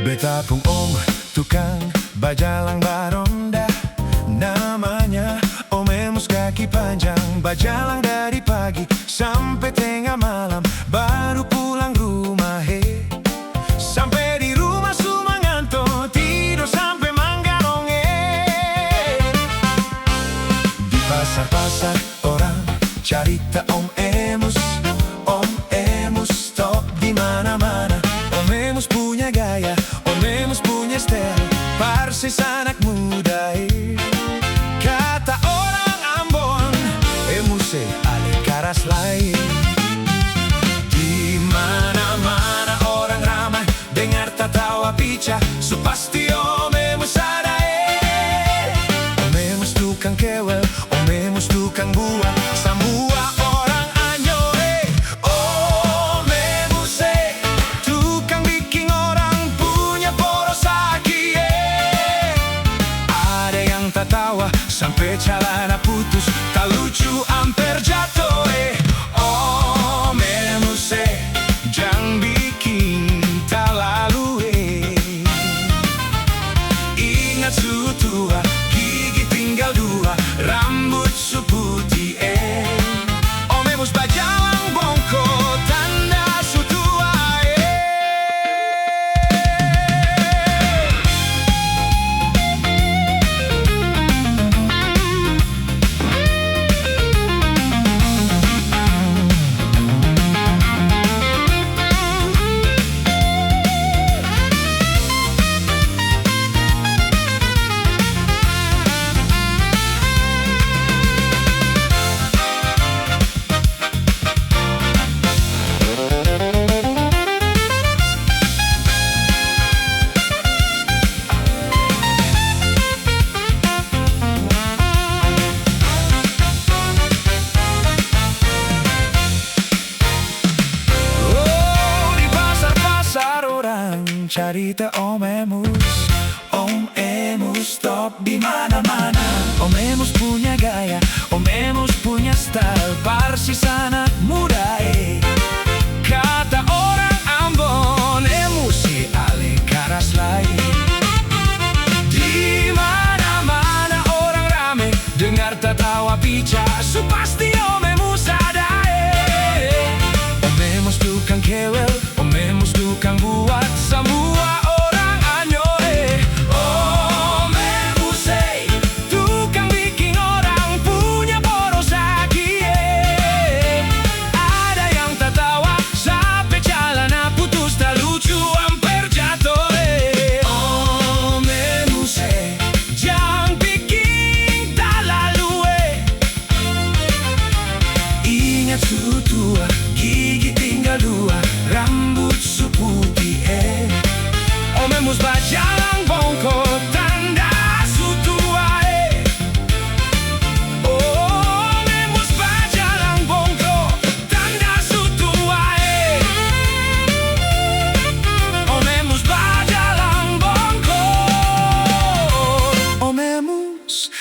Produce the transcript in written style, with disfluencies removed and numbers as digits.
Beta pung om, tukang bajalang baronda. Namanya Om Emus kaki panjang. Bajalang dari pagi sampai tengah malam, baru pulang rumah he. Sampai di rumah sumanganto, tidur sampai manggaronge. Di pasar-pasar orang carita Om Emus. Om Emus stop di mana-mana. Om Emus punya gaya, Om Emus punya style, persis anak muda kata orang Ambon, Emus ale karas lain. Di mana-mana orang ramai dengar tertawa pica, so pasti Om Emus ada Om Emus tukang kewel, Om Emus tukang buah, semua orang anyo Om Emus tukang bikin orang punya poros lagi Ada yang tertawa sampai celana putus, tak lucu amper jatuh Om Emus jangan bikin terlalu Ingat su tua, gigi tinggal dua, rambut su putih Om Emus bajalang bongko, tanda su tua Carita Om Emus, Om Emus stop di mana-mana. Om Emus punya gaya, Om Emus punya style, persis anak muda Kata orang Ambon, Emus ale karas lain. Di mana-mana orang rame dengar tertawa pica, so pasti Om Emus ada Om Emus tukang kewel, Om Emus tukang buat semua orang anyo Om Emus tukang bikin orang punya poros lagi Ada yang tertawa sampai celana putus, tak lucu amper jatuh Om Emus jangan bikin terlalu Ingat su tua, gigi tinggal dua, rambut su putih Om Emus bajalang bongko, tanda su tua Om Emus bajalang bongko, tanda su tua Om Emus bajalang bongko, Om Emus